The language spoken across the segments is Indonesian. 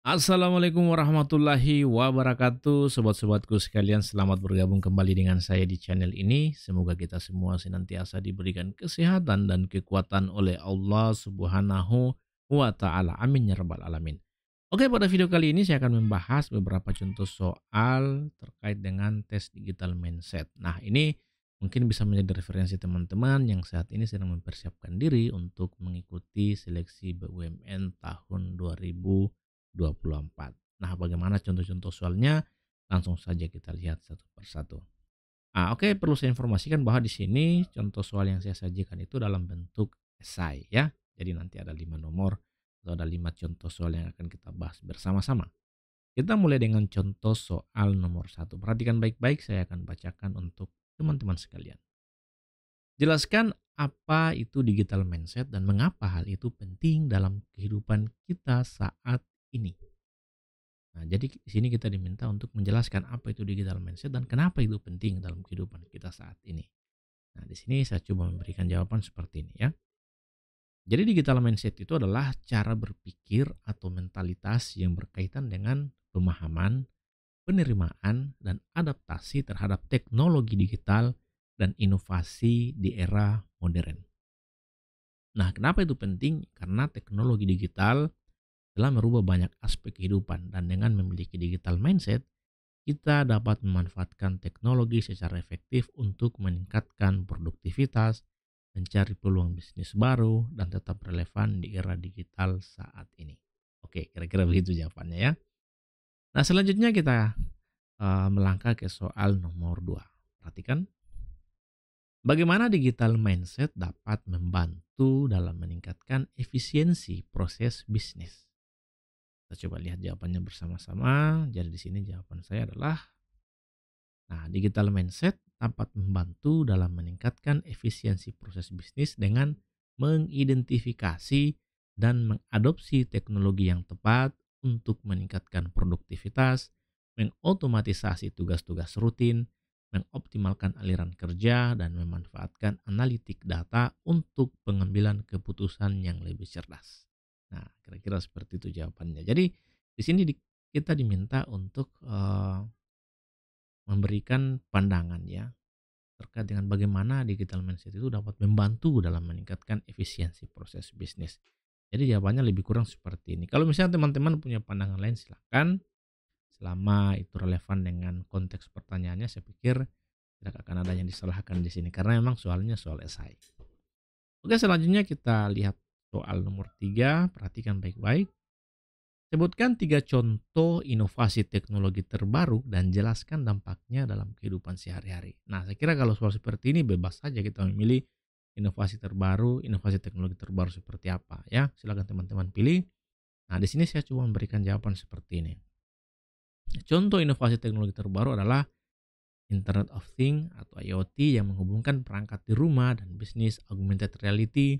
Assalamualaikum warahmatullahi wabarakatuh. Sobat-sobatku sekalian, selamat bergabung kembali dengan saya di channel ini. Semoga kita semua senantiasa diberikan kesehatan dan kekuatan oleh Allah Subhanahu wa taala. Amin ya rabbal alamin. Oke, pada video kali ini saya akan membahas beberapa contoh soal terkait dengan tes digital mindset. Nah, ini mungkin bisa menjadi referensi teman-teman yang saat ini sedang mempersiapkan diri untuk mengikuti seleksi BUMN tahun 2024. Nah, bagaimana contoh-contoh soalnya? Langsung saja kita lihat satu persatu. Oke, perlu saya informasikan bahwa di sini contoh soal yang saya sajikan itu dalam bentuk esai ya. Jadi nanti ada 5 nomor atau ada 5 contoh soal yang akan kita bahas bersama-sama. Kita mulai dengan contoh soal nomor satu. Perhatikan baik-baik, saya akan bacakan untuk teman-teman sekalian. Jelaskan apa itu digital mindset dan mengapa hal itu penting dalam kehidupan kita saat ini. Nah, jadi di sini kita diminta untuk menjelaskan apa itu digital mindset dan kenapa itu penting dalam kehidupan kita saat ini. Nah, di sini saya coba memberikan jawaban seperti ini ya. Jadi digital mindset itu adalah cara berpikir atau mentalitas yang berkaitan dengan pemahaman, penerimaan, dan adaptasi terhadap teknologi digital dan inovasi di era modern. Nah, kenapa itu penting? Karena teknologi digital telah merubah banyak aspek kehidupan dan dengan memiliki digital mindset, kita dapat memanfaatkan teknologi secara efektif untuk meningkatkan produktivitas, mencari peluang bisnis baru, dan tetap relevan di era digital saat ini. Oke, kira-kira begitu jawabannya ya. Nah, selanjutnya kita melangkah ke soal nomor 2. Perhatikan, bagaimana digital mindset dapat membantu dalam meningkatkan efisiensi proses bisnis. Kita coba lihat jawabannya bersama-sama. Jadi di sini jawaban saya adalah, nah, digital mindset dapat membantu dalam meningkatkan efisiensi proses bisnis dengan mengidentifikasi dan mengadopsi teknologi yang tepat untuk meningkatkan produktivitas, mengotomatisasi tugas-tugas rutin, mengoptimalkan aliran kerja, dan memanfaatkan analitik data untuk pengambilan keputusan yang lebih cerdas. Nah, kira-kira seperti itu jawabannya. Jadi di sini kita diminta untuk memberikan pandangan ya terkait dengan bagaimana digital mindset itu dapat membantu dalam meningkatkan efisiensi proses bisnis. Jadi jawabannya lebih kurang seperti ini. Kalau misalnya teman-teman punya pandangan lain silakan. Selama itu relevan dengan konteks pertanyaannya, saya pikir tidak akan ada yang disalahkan di sini karena memang soalnya soal esai. Oke, selanjutnya kita lihat soal nomor 3. Perhatikan baik-baik. Sebutkan 3 contoh inovasi teknologi terbaru dan jelaskan dampaknya dalam kehidupan sehari-hari. Nah, saya kira kalau soal seperti ini bebas saja kita memilih inovasi terbaru, inovasi teknologi terbaru seperti apa ya. Silakan teman-teman pilih. Nah, di sini saya coba memberikan jawaban seperti ini. Contoh inovasi teknologi terbaru adalah Internet of Things atau IoT yang menghubungkan perangkat di rumah dan bisnis augmented reality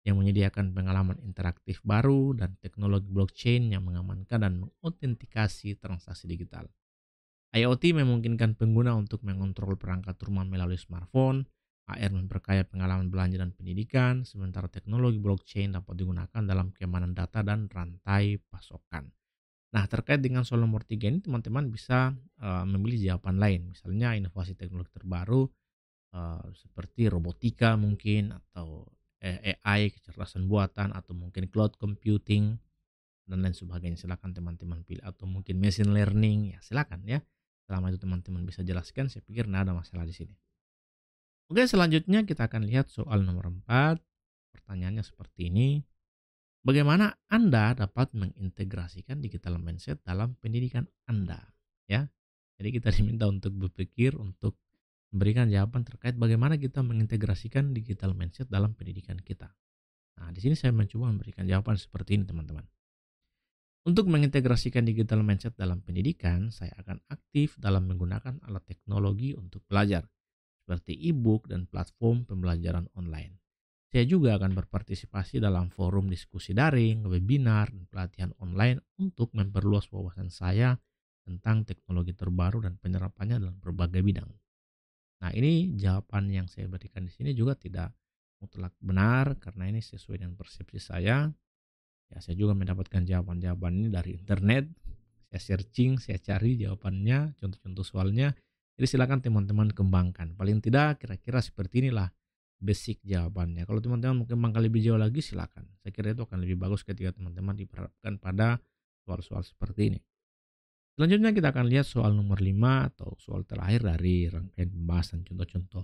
yang menyediakan pengalaman interaktif baru dan teknologi blockchain yang mengamankan dan mengautentikasi transaksi digital. IoT memungkinkan pengguna untuk mengontrol perangkat rumah melalui smartphone, AR memperkaya pengalaman belanja dan pendidikan, sementara teknologi blockchain dapat digunakan dalam keamanan data dan rantai pasokan. Nah, terkait dengan soal nomor 3 ini teman-teman bisa memilih jawaban lain. Misalnya inovasi teknologi terbaru seperti robotika mungkin atau AI, kecerdasan buatan atau mungkin cloud computing dan lain sebagainya. Silakan teman-teman pilih atau mungkin machine learning ya silakan ya. Selama itu teman-teman bisa jelaskan, saya pikir nggak ada masalah di sini. Oke, selanjutnya kita akan lihat soal nomor 4. Pertanyaannya seperti ini. Bagaimana Anda dapat mengintegrasikan digital mindset dalam pendidikan Anda? Ya. Jadi kita diminta untuk berpikir untuk memberikan jawaban terkait bagaimana kita mengintegrasikan digital mindset dalam pendidikan kita. Nah, di sini saya mencoba memberikan jawaban seperti ini, teman-teman. Untuk mengintegrasikan digital mindset dalam pendidikan, saya akan aktif dalam menggunakan alat teknologi untuk belajar, seperti e-book dan platform pembelajaran online. Saya juga akan berpartisipasi dalam forum diskusi daring, webinar, dan pelatihan online untuk memperluas wawasan saya tentang teknologi terbaru dan penerapannya dalam berbagai bidang. Nah, ini jawaban yang saya berikan di sini juga tidak mutlak benar karena ini sesuai dengan persepsi saya. Ya, saya juga mendapatkan jawaban-jawaban ini dari internet. Saya searching, saya cari jawabannya, contoh-contoh soalnya. Jadi silakan teman-teman kembangkan. Paling tidak kira-kira seperti inilah basic jawabannya. Kalau teman-teman mau kembangkan lebih jauh lagi silakan. Saya kira itu akan lebih bagus ketika teman-teman diperhadapkan pada soal-soal seperti ini. Selanjutnya kita akan lihat soal nomor 5 atau soal terakhir dari rangkaian pembahasan contoh-contoh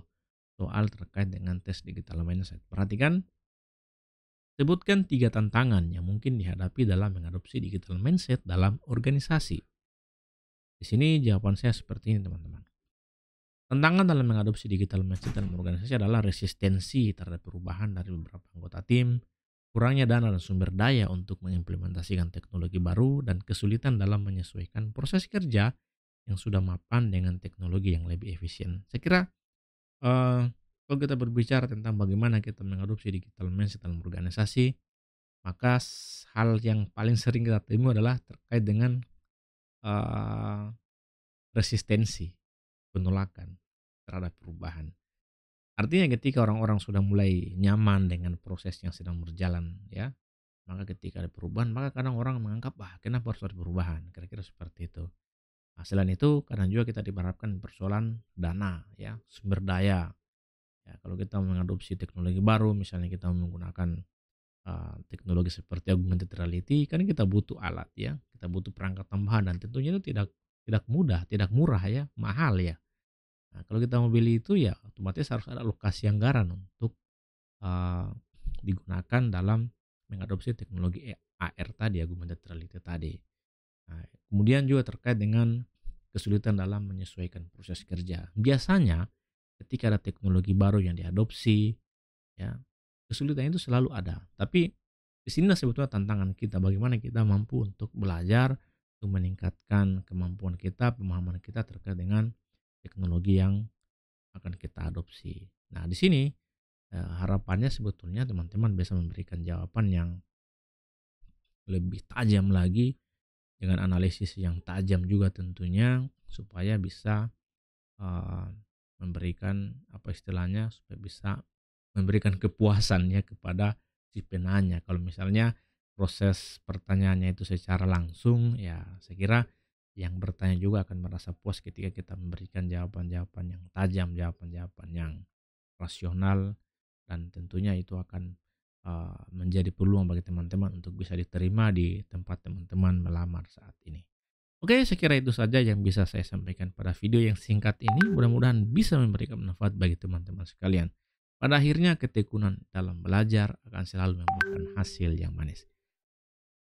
soal terkait dengan tes digital mindset. Perhatikan, sebutkan 3 tantangan yang mungkin dihadapi dalam mengadopsi digital mindset dalam organisasi. Di sini jawaban saya seperti ini teman-teman. Tantangan dalam mengadopsi digital mindset dalam organisasi adalah resistensi terhadap perubahan dari beberapa anggota tim, kurangnya dana dan sumber daya untuk mengimplementasikan teknologi baru, dan kesulitan dalam menyesuaikan proses kerja yang sudah mapan dengan teknologi yang lebih efisien. Saya kira kalau kita berbicara tentang bagaimana kita mengadopsi digital mindset dalam organisasi, maka hal yang paling sering kita temui adalah terkait dengan eh, resistensi, penolakan terhadap perubahan. Artinya ketika orang-orang sudah mulai nyaman dengan proses yang sedang berjalan, ya, maka ketika ada perubahan, maka kadang orang menganggap, wah kenapa harus ada perubahan? Kira-kira seperti itu. Nah, selain itu, kadang juga kita diharapkan persoalan dana, ya, sumber daya. Ya, kalau kita mengadopsi teknologi baru, misalnya kita menggunakan teknologi seperti augmented reality, kan kita butuh alat, ya, kita butuh perangkat tambahan, dan tentunya itu tidak tidak mudah, tidak murah, ya, mahal, ya. Nah, kalau kita mau beli itu ya otomatis harus ada alokasi anggaran untuk uh, digunakan dalam mengadopsi teknologi AR tadi, augmented reality tadi. Nah, kemudian juga terkait dengan kesulitan dalam menyesuaikan proses kerja. Biasanya ketika ada teknologi baru yang diadopsi, ya, kesulitan itu selalu ada. Tapi di sinilah sebetulnya tantangan kita, bagaimana kita mampu untuk belajar, untuk meningkatkan kemampuan kita, pemahaman kita terkait dengan teknologi yang akan kita adopsi. Nah, di sini harapannya sebetulnya teman-teman bisa memberikan jawaban yang lebih tajam lagi dengan analisis yang tajam juga tentunya, supaya bisa eh, memberikan apa istilahnya, supaya bisa memberikan kepuasan ya kepada si penanya. Kalau misalnya proses pertanyaannya itu secara langsung, ya saya kira yang bertanya juga akan merasa puas ketika kita memberikan jawaban-jawaban yang tajam, jawaban-jawaban yang rasional, dan tentunya itu akan menjadi peluang bagi teman-teman untuk bisa diterima di tempat teman-teman melamar saat ini. Oke, saya kira itu saja yang bisa saya sampaikan pada video yang singkat ini. Mudah-mudahan bisa memberikan manfaat bagi teman-teman sekalian. Pada akhirnya, ketekunan dalam belajar akan selalu membuahkan hasil yang manis.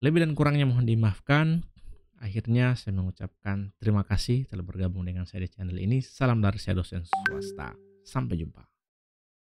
Lebih dan kurangnya mohon dimaafkan. Akhirnya saya mengucapkan terima kasih telah bergabung dengan saya di channel ini. Salam dari saya, dosen swasta. Sampai jumpa.